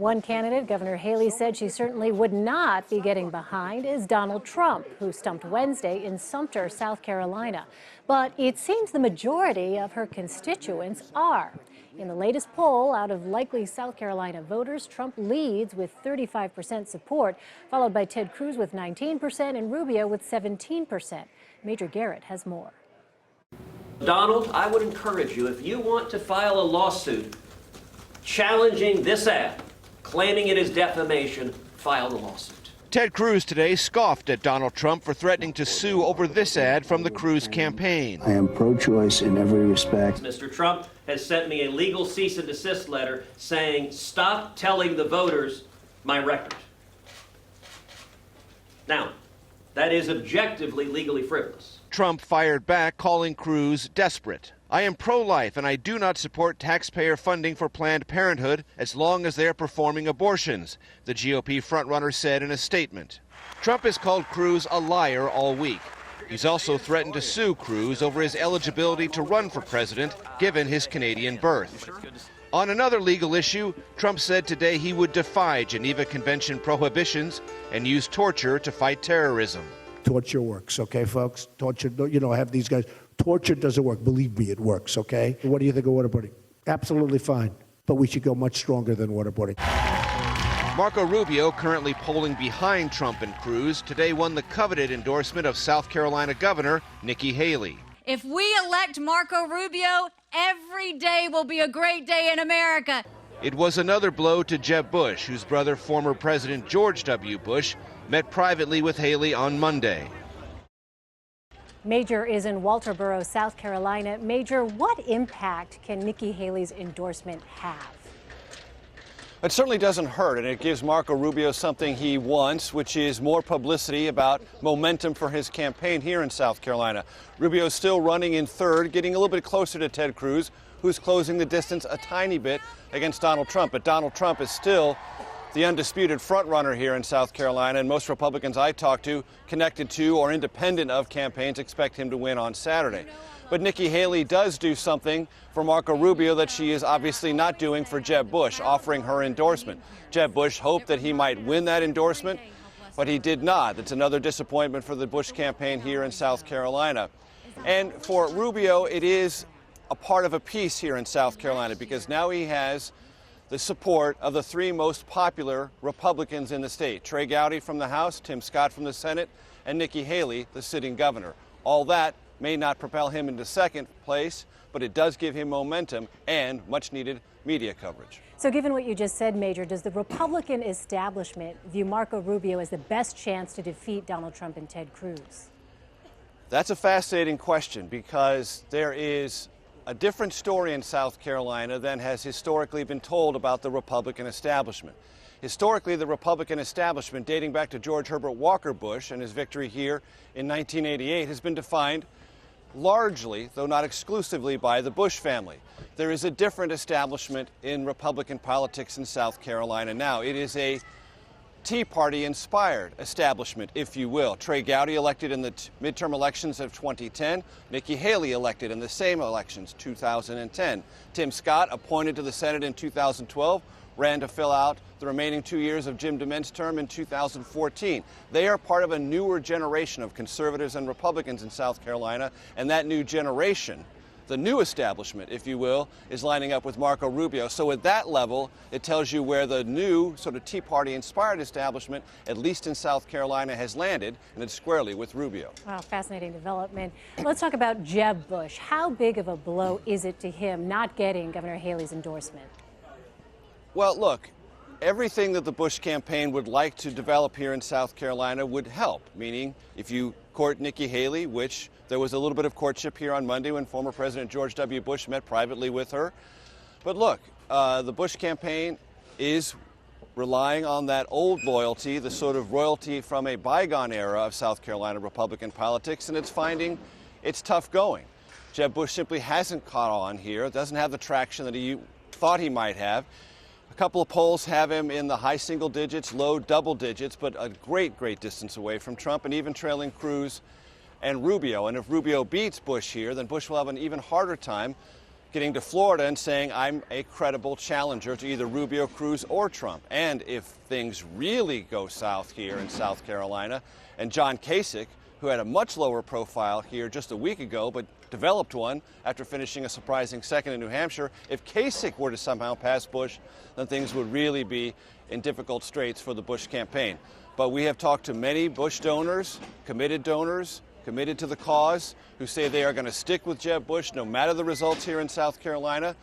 One candidate, Governor Haley, said she certainly would not be getting behind is Donald Trump, who stumped Wednesday in Sumter, South Carolina. But it seems the majority of her constituents are. In the latest poll, out of likely South Carolina voters, Trump leads with 35% support, followed by Ted Cruz with 19% and Rubio with 17%. Major Garrett has more. Donald, I would encourage you, if you want to file a lawsuit challenging this ad, claiming it is defamation, file the lawsuit. Ted Cruz today scoffed at Donald Trump for threatening to sue over this ad from the Cruz campaign. I am pro-choice in every respect. Mr. Trump has sent me a legal cease and desist letter saying, stop telling the voters my record. Now, that is objectively legally frivolous. Trump fired back, calling Cruz desperate. I am pro-life and I do not support taxpayer funding for Planned Parenthood as long as they are performing abortions, the GOP frontrunner said in a statement. Trump has called Cruz a liar all week. He's also threatened to sue Cruz over his eligibility to run for president, given his Canadian birth. On another legal issue, Trump said today he would defy Geneva Convention prohibitions and use torture to fight terrorism. Torture works, okay, folks? Torture, I have these guys. Torture doesn't work. Believe me, it works, okay? What do you think of waterboarding? Absolutely fine. But we should go much stronger than waterboarding. Marco Rubio, currently polling behind Trump and Cruz, today won the coveted endorsement of South Carolina Governor Nikki Haley. If we elect Marco Rubio, every day will be a great day in America. It was another blow to Jeb Bush, whose brother, former President George W. Bush, met privately with Haley on Monday. Major is in Walterboro, South Carolina. Major, what impact can Nikki Haley's endorsement have? It certainly doesn't hurt, and it gives Marco Rubio something he wants, which is more publicity about momentum for his campaign here in South Carolina. Rubio is still running in third, getting a little bit closer to Ted Cruz, who's closing the distance a tiny bit against Donald Trump. But Donald Trump is still the undisputed frontrunner here in South Carolina, and most Republicans I talk to, connected to or independent of campaigns, expect him to win on Saturday. But Nikki Haley does do something for Marco Rubio that she is obviously not doing for Jeb Bush, offering her endorsement. Jeb Bush hoped that he might win that endorsement, but he did not. It's another disappointment for the Bush campaign here in South Carolina. And for Rubio, it is a part of a piece here in South Carolina, because now he has the support of the three most popular Republicans in the state: Trey Gowdy from the House, Tim Scott from the Senate, and Nikki Haley, the sitting governor. All that may not propel him into second place, but it does give him momentum and much needed media coverage. So given what you just said, Major, does the Republican establishment view Marco Rubio as the best chance to defeat Donald Trump and Ted Cruz? That's a fascinating question, because there is a different story in South Carolina than has historically been told about the Republican establishment. Historically, the Republican establishment, dating back to George Herbert Walker Bush and his victory here in 1988, has been defined largely, though not exclusively, by the Bush family. There is a different establishment in Republican politics in South Carolina now. It is a Tea Party-inspired establishment, if you will. Trey Gowdy elected in the midterm elections of 2010. Nikki Haley elected in the same elections, 2010. Tim Scott, appointed to the Senate in 2012, ran to fill out the remaining 2 years of Jim DeMint's term in 2014. They are part of a newer generation of conservatives and Republicans in South Carolina, and that new generation, the new establishment, if you will, is lining up with Marco Rubio. So at that level, it tells you where the new sort of Tea Party-inspired establishment, at least in South Carolina, has landed, and it's squarely with Rubio. Wow, fascinating development. Let's talk about Jeb Bush. How big of a blow is it to him not getting Governor Haley's endorsement? Well, look, everything that the Bush campaign would like to develop here in South Carolina would help, meaning if you court Nikki Haley, which there was a little bit of courtship here on Monday when former President George W. Bush met privately with her. But look, the Bush campaign is relying on that old loyalty, the sort of royalty from a bygone era of South Carolina Republican politics, and it's finding it's tough going. Jeb Bush simply hasn't caught on here, doesn't have the traction that he thought he might have. A couple of polls have him in the high single digits, low double digits, but a great, great distance away from Trump and even trailing Cruz and Rubio. And if Rubio beats Bush here, then Bush will have an even harder time getting to Florida and saying, I'm a credible challenger to either Rubio, Cruz, or Trump. And if things really go south here in South Carolina, and John Kasich, who had a much lower profile here just a week ago, but developed one after finishing a surprising second in New Hampshire, if Kasich were to somehow pass Bush, then things would really be in difficult straits for the Bush campaign. But we have talked to many Bush donors, committed to the cause, who say they are going to stick with Jeb Bush no matter the results here in South Carolina.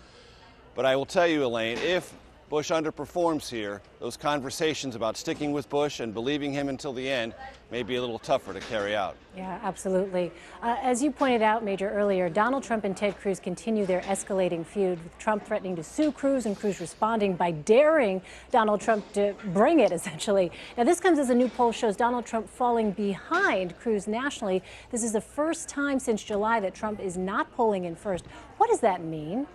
But I will tell you, Elaine, if Bush underperforms here, those conversations about sticking with Bush and believing him until the end may be a little tougher to carry out. Yeah, absolutely. As you pointed out, Major, earlier, Donald Trump and Ted Cruz continue their escalating feud, with Trump threatening to sue Cruz and Cruz responding by daring Donald Trump to bring it, essentially. Now, this comes as a new poll shows Donald Trump falling behind Cruz nationally. This is the first time since July that Trump is not polling in first. What does that mean?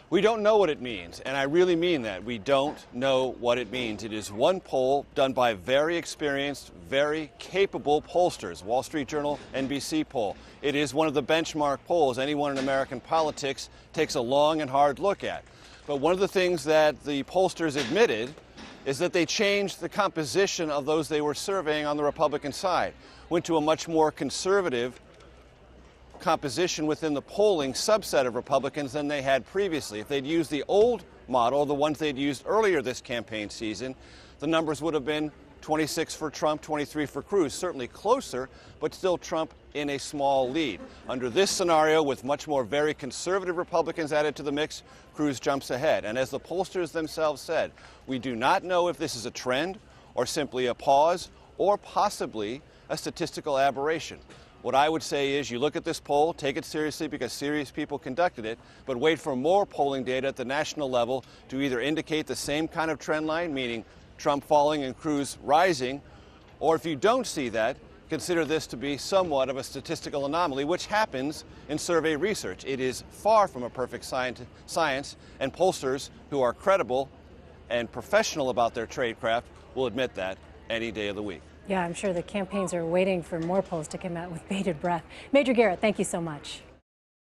We don't know what it means, and I really mean that. We don't know what it means. It is one poll done by very experienced, very capable pollsters, Wall Street Journal, NBC poll. It is one of the benchmark polls anyone in American politics takes a long and hard look at. But one of the things that the pollsters admitted is that they changed the composition of those they were surveying on the Republican side, went to a much more conservative composition within the polling subset of Republicans than they had previously. If they'd used the old model, the ones they'd used earlier this campaign season, the numbers would have been 26 for Trump, 23 for Cruz, certainly closer, but still Trump in a small lead. Under this scenario, with much more very conservative Republicans added to the mix, Cruz jumps ahead. And as the pollsters themselves said, we do not know if this is a trend or simply a pause or possibly a statistical aberration. What I would say is you look at this poll, take it seriously because serious people conducted it, but wait for more polling data at the national level to either indicate the same kind of trend line, meaning Trump falling and Cruz rising, or if you don't see that, consider this to be somewhat of a statistical anomaly, which happens in survey research. It is far from a perfect science, and pollsters who are credible and professional about their tradecraft will admit that any day of the week. Yeah, I'm sure the campaigns are waiting for more polls to come out with bated breath. Major Garrett, thank you so much.